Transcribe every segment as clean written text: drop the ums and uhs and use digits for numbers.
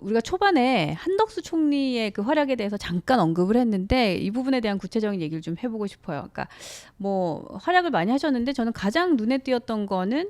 우리가 초반에 한덕수 총리의 그 활약에 대해서 잠깐 언급을 했는데 이 부분에 대한 구체적인 얘기를 좀 해보고 싶어요. 그러니까 뭐 활약을 많이 하셨는데 저는 가장 눈에 띄었던 거는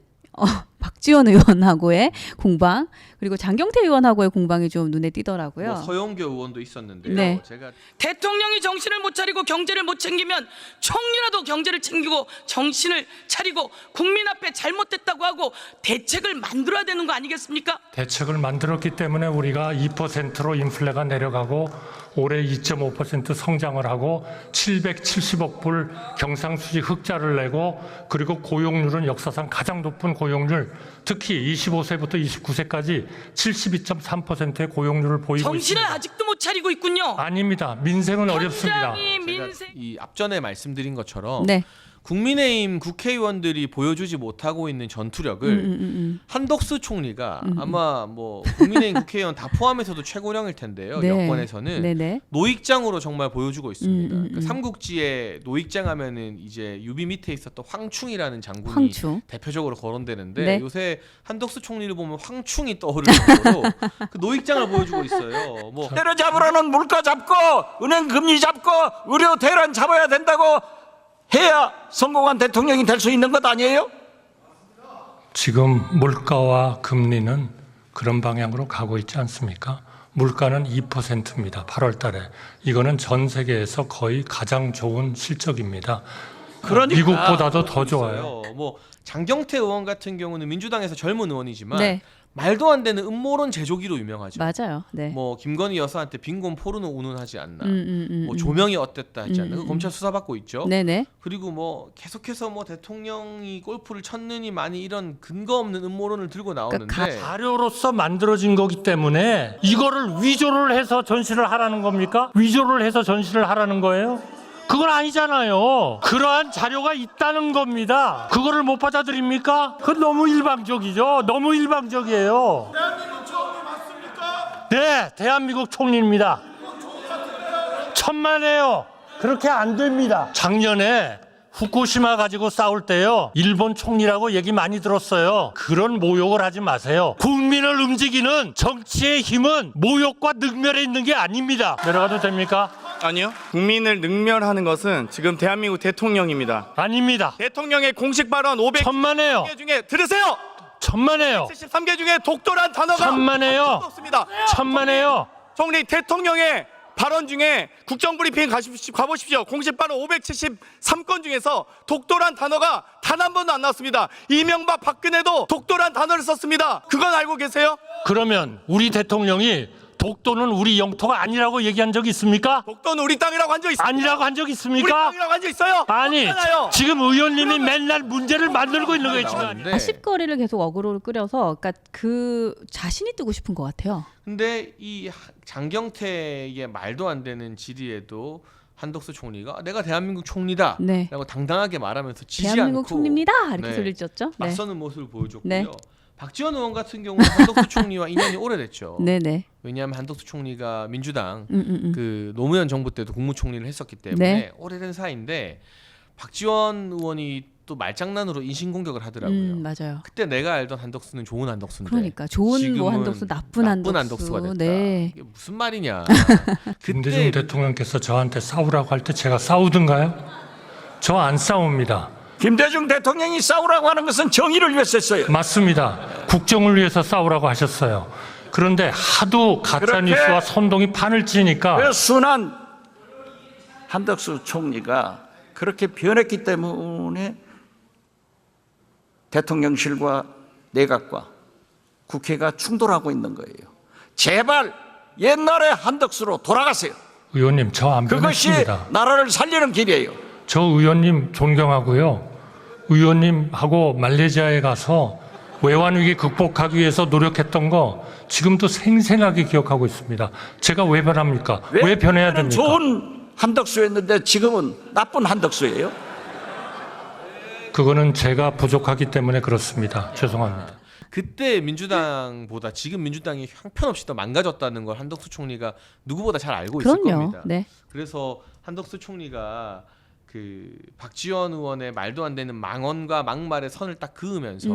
박지원 의원하고의 공방 그리고 장경태 의원하고의 공방이 좀 눈에 띄더라고요. 뭐 서영교 의원도 있었는데요. 네. 제가 대통령이 정신을 못 차리고 경제를 못 챙기면 총리라도 경제를 챙기고 정신을 차리고 국민 앞에 잘못됐다고 하고 대책을 만들어야 되는 거 아니겠습니까? 대책을 만들었기 때문에 우리가 2%로 인플레가 내려가고 올해 2.5% 성장을 하고 770억 불 경상수지 흑자를 내고 그리고 고용률은 역사상 가장 높은 고용률 특히 25세부터 29세까지 72.3%의 고용률을 보이고 정신을 있습니다. 아직도 못 차리고 있군요. 아닙니다. 민생은 어렵습니다. 현장이 제가 민생... 이 앞전에 말씀드린 것처럼 네. 국민의힘 국회의원들이 보여주지 못하고 있는 전투력을 한덕수 총리가 아마 뭐 국민의힘 국회의원 다 포함해서도 최고령일 텐데요. 네. 여권에서는 네네. 노익장으로 정말 보여주고 있습니다. 그러니까 음. 삼국지에 노익장 하면은 이제 유비 밑에 있었던 황충이라는 장군이 황충. 대표적으로 거론되는데 네. 요새 한덕수 총리를 보면 황충이 떠오르는 정도로 그 노익장을 보여주고 있어요. 뭐 때려잡으라는 물가 잡고 은행 금리 잡고 의료 대란 잡아야 된다고 해야 성공한 대통령이 될 수 있는 것 아니에요? 지금 물가와 금리는 그런 방향으로 가고 있지 않습니까? 물가는 2%입니다. 8월 달에. 이거는 전 세계에서 거의 가장 좋은 실적입니다. 그러니까 미국보다도 더 좋아요. 뭐 장경태 의원 같은 경우는 민주당에서 젊은 의원이지만 네. 말도 안 되는 음모론 제조기로 유명하죠. 맞아요. 네. 뭐 김건희 여사한테 빈곤 포르노 운운하지 않나. 뭐 음. 조명이 어땠다 하지 않나. 그 검찰 수사받고 있죠. 네네. 그리고 뭐 계속해서 뭐 대통령이 골프를 쳤느니 많이 이런 근거 없는 음모론을 들고 나오는데 그러니까 자료로서 만들어진 거기 때문에 이거를 위조를 해서 전시를 하라는 겁니까? 위조를 해서 전시를 하라는 거예요? 그건 아니잖아요. 그러한 자료가 있다는 겁니다. 그거를 못 받아들입니까? 그건 너무 일방적이죠. 너무 일방적이에요. 대한민국 총리 맞습니까? 네, 대한민국 총리입니다. 천만에요. 그렇게 안 됩니다. 작년에 후쿠시마 가지고 싸울 때요, 일본 총리라고 얘기 많이 들었어요. 그런 모욕을 하지 마세요. 국민을 움직이는 정치의 힘은 모욕과 능멸에 있는 게 아닙니다. 내려가도 됩니까? 아니요. 국민을 능멸하는 것은 지금 대한민국 대통령입니다. 아닙니다. 대통령의 공식 발언 500개 천만에요. 중에 들으세요. 천만에요. 73개 중에 독도란 단어가 천만에요. 없습니다. 천만에요. 총리 대통령의 발언 중에 국정브리핑 가보십시오. 공식 발언 573건 중에서 독도란 단어가 단 한 번도 안 나왔습니다. 이명박 박근혜도 독도란 단어를 썼습니다. 그건 알고 계세요? 그러면 우리 대통령이 독도는 우리 영토가 아니라고 얘기한 적 있습니까? 독도는 우리 땅이라고 한 적 있습니까? 아니라고 한 적 우리 있습니까? 땅이라고 한 적 있어요? 아니, 없잖아요. 지금 의원님이 맨날 문제를 만들고 있는 거예요, 지금. 나오는데 아십거리를 계속 어그로를 끌어서 그러니까 그 자신이 뜨고 싶은 것 같아요. 근데 이 장경태의 말도 안 되는 질의에도 한덕수 총리가 내가 대한민국 총리다 네. 라고 당당하게 말하면서 지지 대한민국 않고 총리입니다. 이렇게 네. 소리를 쳤죠. 네. 맞서는 모습을 보여줬고요. 네. 박지원 의원 같은 경우는 한덕수 총리와 인연이 오래됐죠. 네네. 왜냐하면 한덕수 총리가 민주당 음. 그 노무현 정부 때도 국무총리를 했었기 때문에 네. 오래된 사이인데 박지원 의원이 또 말장난으로 인신공격을 하더라고요. 맞아요. 그때 내가 알던 한덕수는 좋은 한덕수인데 그러니까 좋은 뭐 지금은 한덕수, 나쁜 한덕수. 한덕수가 됐다. 네. 이게 무슨 말이냐. 김대중 대통령께서 저한테 싸우라고 할 때 제가 싸우든가요? 저 안 싸웁니다. 김대중 대통령이 싸우라고 하는 것은 정의를 위해서 했어요. 맞습니다. 국정을 위해서 싸우라고 하셨어요. 그런데 하도 가짜뉴스와 선동이 판을 치니까 그 순한 한덕수 총리가 그렇게 변했기 때문에 대통령실과 내각과 국회가 충돌하고 있는 거예요. 제발 옛날의 한덕수로 돌아가세요. 의원님 저 안 그것이 변했습니다. 나라를 살리는 길이에요. 저 의원님 존경하고요. 의원님하고 말레이시아에 가서 외환위기 극복하기 위해서 노력했던 거 지금도 생생하게 기억하고 있습니다. 제가 왜 변합니까? 왜 변해야 됩니까? 좋은 한덕수였는데 지금은 나쁜 한덕수예요. 그거는 제가 부족하기 때문에 그렇습니다. 죄송합니다. 그때 민주당보다 지금 민주당이 형편없이 더 망가졌다는 걸 한덕수 총리가 누구보다 잘 알고 있을 그럼요. 겁니다. 네. 그래서 한덕수 총리가 그 박지원 의원의 말도 안 되는 망언과 막말의 선을 딱 그으면서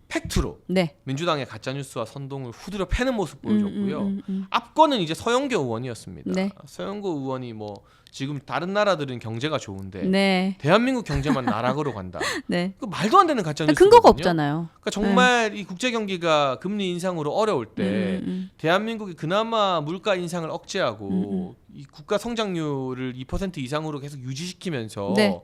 팩트로 네. 민주당의 가짜 뉴스와 선동을 후드려 패는 모습 보여줬고요. 앞권은 이제 서영교 의원이었습니다. 네. 서영교 의원이 뭐 지금 다른 나라들은 경제가 좋은데 네. 대한민국 경제만 나락으로 간다. 네. 그 말도 안 되는 가짜 뉴스. 근거가 없잖아요. 그러니까 정말 이 국제 경기가 금리 인상으로 어려울 때 대한민국이 그나마 물가 인상을 억제하고 이 국가 성장률을 2% 이상으로 계속 유지시키면서 네.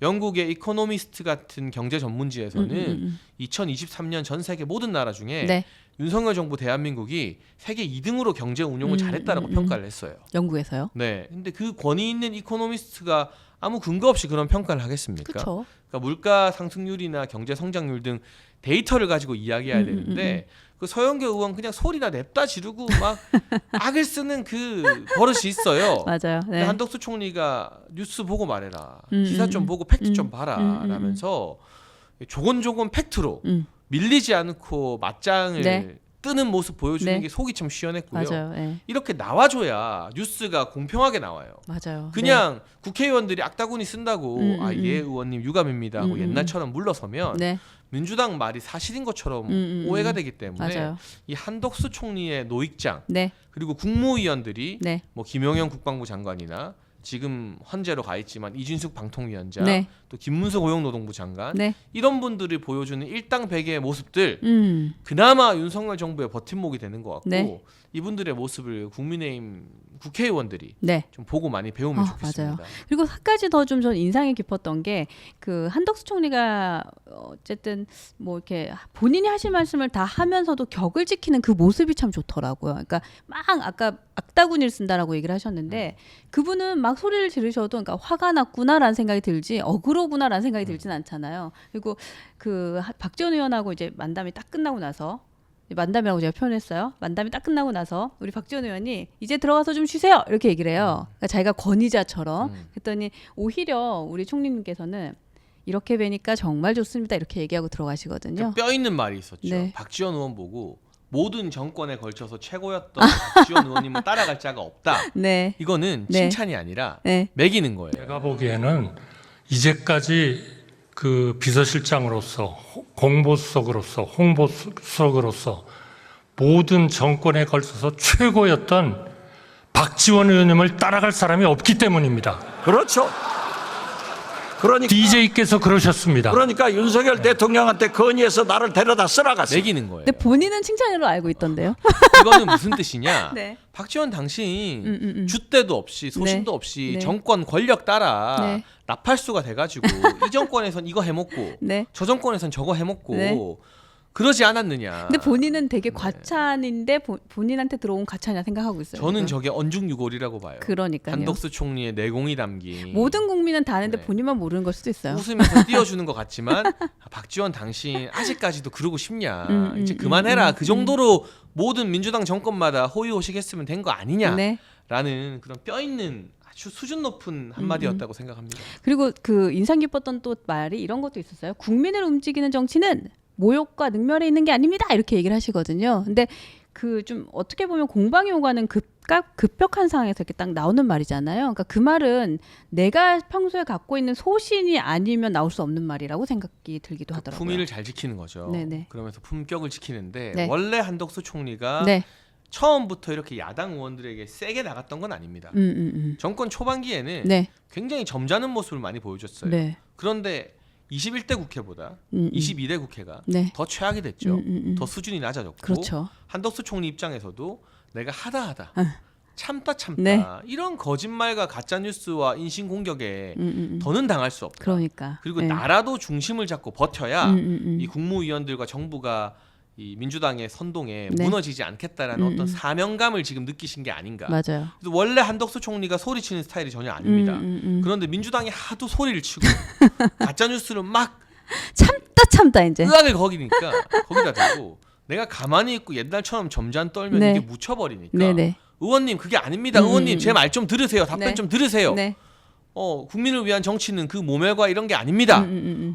영국의 이코노미스트 같은 경제 전문지에서는 2023년 전 세계 모든 나라 중에 네. 윤석열 정부 대한민국이 세계 2등으로 경제 운용을 잘했다라고 평가를 했어요. 영국에서요? 네. 근데 그 권위 있는 이코노미스트가 아무 근거 없이 그런 평가를 하겠습니까? 그렇죠. 그러니까 물가 상승률이나 경제 성장률 등 데이터를 가지고 이야기해야 되는데 그 서영교 의원 그냥 소리나 냅다 지르고 막 악을 쓰는 그 버릇이 있어요. 맞아요. 근데 네. 한덕수 총리가 뉴스 보고 말해라. 기사 좀 보고 팩트 좀 봐라. 라면서 조곤조곤 팩트로 밀리지 않고 맞짱을 네. 뜨는 모습 보여주는 네. 게 속이 참 시원했고요. 맞아요. 네. 이렇게 나와줘야 뉴스가 공평하게 나와요. 맞아요. 그냥 국회의원들이 악다구니 쓴다고 예 의원님 유감입니다 하고 옛날처럼 물러서면 네. 민주당 말이 사실인 것처럼 오해가 되기 때문에 맞아요. 이 한덕수 총리의 노익장 네. 그리고 국무위원들이 네. 뭐 김용현 국방부 장관이나 지금 헌재로 가 있지만 이준숙 방통위원장 네. 또 김문수 고용노동부 장관 네. 이런 분들이 보여주는 일당백의 모습들 그나마 윤석열 정부의 버팀목이 되는 것 같고 네. 이분들의 모습을 국민의힘 국회의원들이 네. 좀 보고 많이 배우면 좋겠습니다. 맞아요. 그리고 한 가지 더 좀 전 인상이 깊었던 게 그 한덕수 총리가 어쨌든 뭐 이렇게 본인이 하실 말씀을 다 하면서도 격을 지키는 그 모습이 참 좋더라고요. 그러니까 막 아까 악다구니를 쓴다라고 얘기를 하셨는데 그분은 막 소리를 지르셔도 그러니까 화가 났구나라는 생각이 들지 억울하구나라는 생각이 들진 않잖아요. 그리고 그 박지원 의원하고 이제 만담이 딱 끝나고 나서 만담이라고 제가 표현했어요. 만담이 딱 끝나고 나서 우리 박지원 의원이 이제 들어가서 좀 쉬세요 이렇게 얘기를 해요. 그러니까 자기가 권위자처럼. 그랬더니 오히려 우리 총리님께서는 이렇게 뵈니까 정말 좋습니다 이렇게 얘기하고 들어가시거든요. 뼈 있는 말이 있었죠. 네. 박지원 의원 보고 모든 정권에 걸쳐서 최고였던 박지원 의원님은 따라갈 자가 없다. 네. 이거는 네. 칭찬이 아니라 네. 매기는 거예요. 제가 보기에는 이제까지 그 비서실장으로서 공보수석으로서 홍보수석으로서 모든 정권에 걸쳐서 최고였던 박지원 의원님을 따라갈 사람이 없기 때문입니다. 그렇죠. 그러니까 DJ께서 그러셨습니다. 그러니까 윤석열 대통령한테 건의해서 나를 데려다 쓰라갔어요. 매기는 거예요. 근데 본인은 칭찬으로 알고 있던데요. 이거는 무슨 뜻이냐? 네. 박지원 당신 줏대도 없이 소신도 네. 없이 네. 정권 권력 따라 네. 나팔수가 돼가지고 이 정권에선 이거 해먹고 네. 저 정권에선 저거 해먹고 네. 그러지 않았느냐. 근데 본인은 되게 과찬인데 본인한테 들어온 과찬이라 생각하고 있어요. 저는 지금. 저게 언중유골이라고 봐요. 그러니까요. 한덕수 총리의 내공이 담긴 모든 국민은 다 아는데 네. 본인만 모르는 걸 수도 있어요. 웃으면서 띄워주는 것 같지만 박지원 당신 아직까지도 그러고 싶냐 이제 그만해라 그 정도로 모든 민주당 정권마다 호의호식했으면 된 거 아니냐라는 네. 그런 뼈 있는 아주 수준 높은 한마디였다고 생각합니다. 그리고 그 인상 깊었던 또 말이 이런 것도 있었어요. 국민을 움직이는 정치는 모욕과 능멸에 있는 게 아닙니다. 이렇게 얘기를 하시거든요. 근데 그 좀 어떻게 보면 공방이 오가는 급격한 상황에서 이렇게 딱 나오는 말이잖아요. 그러니까 그 말은 내가 평소에 갖고 있는 소신이 아니면 나올 수 없는 말이라고 생각이 들기도 하더라고요. 품위를 잘 지키는 거죠. 네네. 그러면서 품격을 지키는데 네. 원래 한덕수 총리가 네. 처음부터 이렇게 야당 의원들에게 세게 나갔던 건 아닙니다. 정권 초반기에는 네. 굉장히 점잖은 모습을 많이 보여줬어요. 네. 그런데 21대 국회보다 22대 국회가 네. 더 최악이 됐죠. 더 수준이 낮아졌고 그렇죠. 한덕수 총리 입장에서도 내가 하다 참다 네. 이런 거짓말과 가짜 뉴스와 인신 공격에 더는 당할 수 없다. 그러니까. 그리고 네. 나라도 중심을 잡고 버텨야 이 이 국무위원들과 정부가 이 민주당의 선동에 네. 무너지지 않겠다라는 어떤 사명감을 지금 느끼신 게 아닌가. 맞아요. 그래서 원래 한덕수 총리가 소리치는 스타일이 전혀 아닙니다. 그런데 민주당이 하도 소리를 치고 가짜 뉴스를 막 참다 이제. 의학을 거기다 대고 내가 가만히 있고 옛날처럼 점잖 떨면 네. 이게 묻혀버리니까 네네. 의원님 그게 아닙니다. 의원님 제 말 좀 들으세요. 답변 네. 좀 들으세요. 네. 국민을 위한 정치는 그 모멸과 이런 게 아닙니다.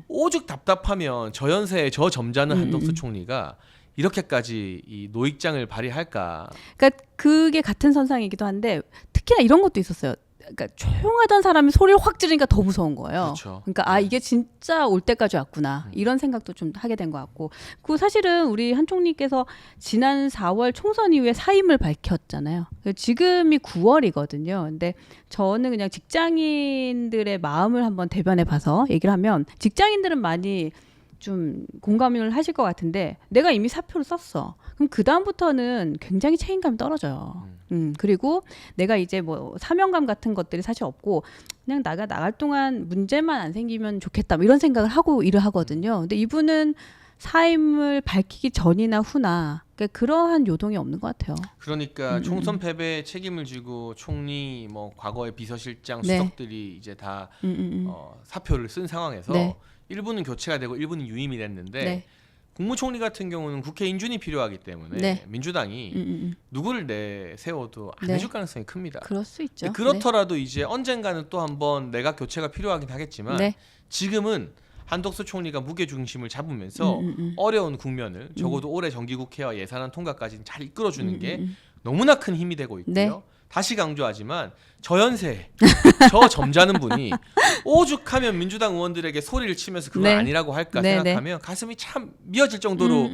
오죽 답답하면 저 연세에 저 점잖은 한덕수 총리가 이렇게까지 이 노익장을 발휘할까. 그러니까 그게 같은 선상이기도 한데 특히나 이런 것도 있었어요. 그러니까 조용하던 사람이 소리를 확 지르니까 더 무서운 거예요. 그렇죠. 그러니까 아 이게 진짜 올 때까지 왔구나 이런 생각도 좀 하게 된 것 같고, 그 사실은 우리 한 총리께서 지난 4월 총선 이후에 사임을 밝혔잖아요. 지금이 9월이거든요. 근데 저는 그냥 직장인들의 마음을 한번 대변해봐서 얘기를 하면, 직장인들은 많이 좀 공감을 하실 것 같은데, 내가 이미 사표를 썼어. 그럼 그 다음부터는 굉장히 책임감이 떨어져요. 그리고 내가 이제 뭐 사명감 같은 것들이 사실 없고, 그냥 나가 나갈 동안 문제만 안 생기면 좋겠다, 뭐 이런 생각을 하고 일을 하거든요. 근데 이분은 사임을 밝히기 전이나 후나 그러니까 그러한 요동이 없는 것 같아요. 그러니까 총선 패배에 책임을 지고 총리, 뭐 과거의 비서실장, 네. 수석들이 이제 다 사표를 쓴 상황에서 네. 일부는 교체가 되고 일부는 유임이 됐는데, 네. 국무총리 같은 경우는 국회 인준이 필요하기 때문에 네. 민주당이 누구를 내세워도 안 네. 해줄 가능성이 큽니다. 그럴 수 있죠. 그렇더라도 이제 언젠가는 또 한번 내각 교체가 필요하긴 하겠지만, 네. 지금은 한덕수 총리가 무게 중심을 잡으면서 어려운 국면을 적어도 올해 정기국회와 예산안 통과까지는 잘 이끌어주는 게 너무나 큰 힘이 되고 있고요. 네. 다시 강조하지만 저 연세, 저 점잖은 분이 오죽하면 민주당 의원들에게 소리를 치면서 그건 네. 아니라고 할까 네, 생각하면 가슴이 참 미어질 정도로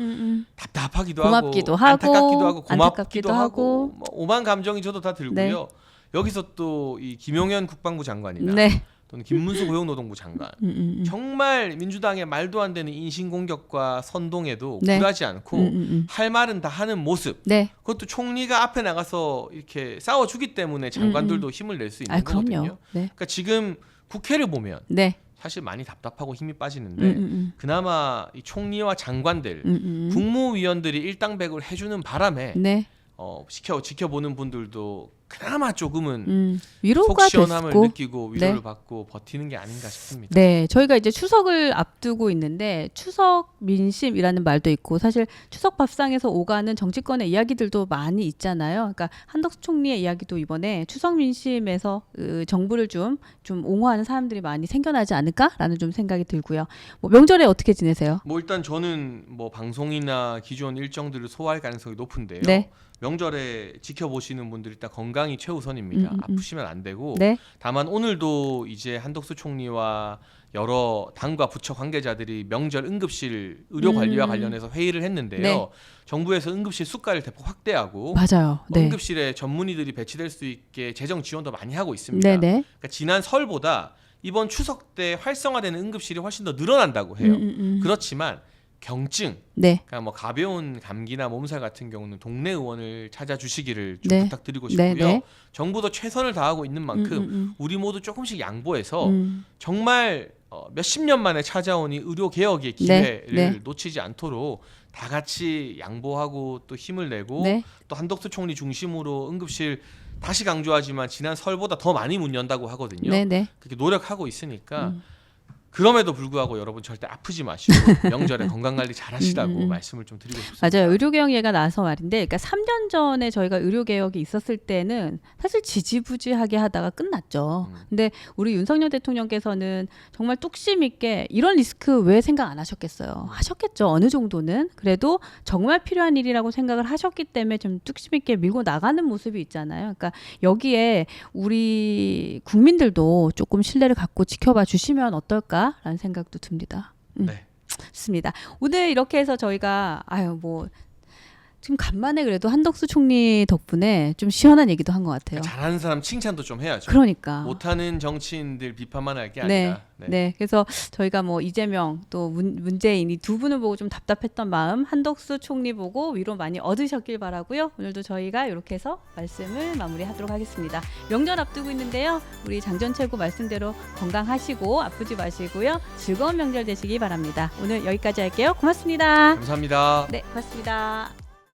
답답하기도 고맙기도 하고, 하고, 안타깝기도 하고, 고맙기도 안타깝기도 하고, 하고. 뭐 오만 감정이 저도 다 들고요. 네. 여기서 또 이 김용현 국방부 장관이나 네. 또는 김문수 고용노동부 장관, 정말 민주당의 말도 안 되는 인신공격과 선동에도 네. 굴하지 않고 할 말은 다 하는 모습, 네. 그것도 총리가 앞에 나가서 이렇게 싸워주기 때문에 장관들도 힘을 낼 수 있는 아, 거거든요. 그럼요. 네. 그러니까 지금 국회를 보면 네. 사실 많이 답답하고 힘이 빠지는데 그나마 이 총리와 장관들, 국무위원들이 일당백을 해주는 바람에 네. 지켜보는 분들도 그나마 조금은 속 위로가 시원함을 됐고. 느끼고 위로를 네. 받고 버티는 게 아닌가 싶습니다. 네, 저희가 이제 추석을 앞두고 있는데 추석 민심이라는 말도 있고, 사실 추석 밥상에서 오가는 정치권의 이야기들도 많이 있잖아요. 그러니까 한덕수 총리의 이야기도 이번에 추석 민심에서 정부를 좀 옹호하는 사람들이 많이 생겨나지 않을까라는 좀 생각이 들고요. 뭐 명절에 어떻게 지내세요? 뭐 일단 저는 뭐 방송이나 기존 일정들을 소화할 가능성이 높은데요. 네. 명절에 지켜보시는 분들 일단 건강이 최우선입니다. 아프시면 안 되고, 네. 다만 오늘도 이제 한덕수 총리와 여러 당과 부처 관계자들이 명절 응급실 의료 관리와 관련해서 회의를 했는데요. 네. 정부에서 응급실 수가를 대폭 확대하고 맞아요. 네. 응급실에 전문의들이 배치될 수 있게 재정 지원도 많이 하고 있습니다. 네, 네. 그러니까 지난 설보다 이번 추석 때 활성화되는 응급실이 훨씬 더 늘어난다고 해요. 그렇지만 경증, 네. 그러니까 뭐 가벼운 감기나 몸살 같은 경우는 동네 의원을 찾아주시기를 좀 네. 부탁드리고 네, 싶고요. 네. 정부도 최선을 다하고 있는 만큼 우리 모두 조금씩 양보해서 정말 몇십 년 만에 찾아온 이 의료 개혁의 기회를 네. 놓치지 않도록 다 같이 양보하고 또 힘을 내고, 네. 또 한덕수 총리 중심으로 응급실 다시 강조하지만 지난 설보다 더 많이 문 연다고 하거든요. 네, 네. 그렇게 노력하고 있으니까 그럼에도 불구하고 여러분 절대 아프지 마시고 명절에 건강관리 잘 하시라고 말씀을 좀 드리고 싶습니다. 맞아요. 의료개혁 얘기가 나와서 말인데, 그러니까 3년 전에 저희가 의료개혁이 있었을 때는 사실 지지부지하게 하다가 끝났죠. 근데 우리 윤석열 대통령께서는 정말 뚝심 있게 이런 리스크 왜 생각 안 하셨겠어요? 하셨겠죠. 어느 정도는. 그래도 정말 필요한 일이라고 생각을 하셨기 때문에 좀 뚝심 있게 밀고 나가는 모습이 있잖아요. 그러니까 여기에 우리 국민들도 조금 신뢰를 갖고 지켜봐 주시면 어떨까? 라는 생각도 듭니다. 네. 좋습니다. 오늘 이렇게 해서 저희가 지금 간만에 그래도 한덕수 총리 덕분에 좀 시원한 얘기도 한 것 같아요. 잘하는 사람 칭찬도 좀 해야죠. 그러니까. 못하는 정치인들 비판만 할 게 네, 아니라. 네. 그래서 저희가 뭐 이재명 또 문재인 이 두 분을 보고 좀 답답했던 마음 한덕수 총리 보고 위로 많이 얻으셨길 바라고요. 오늘도 저희가 이렇게 해서 말씀을 마무리하도록 하겠습니다. 명절 앞두고 있는데요. 우리 장전최고 말씀대로 건강하시고 아프지 마시고요. 즐거운 명절 되시기 바랍니다. 오늘 여기까지 할게요. 고맙습니다. 감사합니다. 네, 고맙습니다.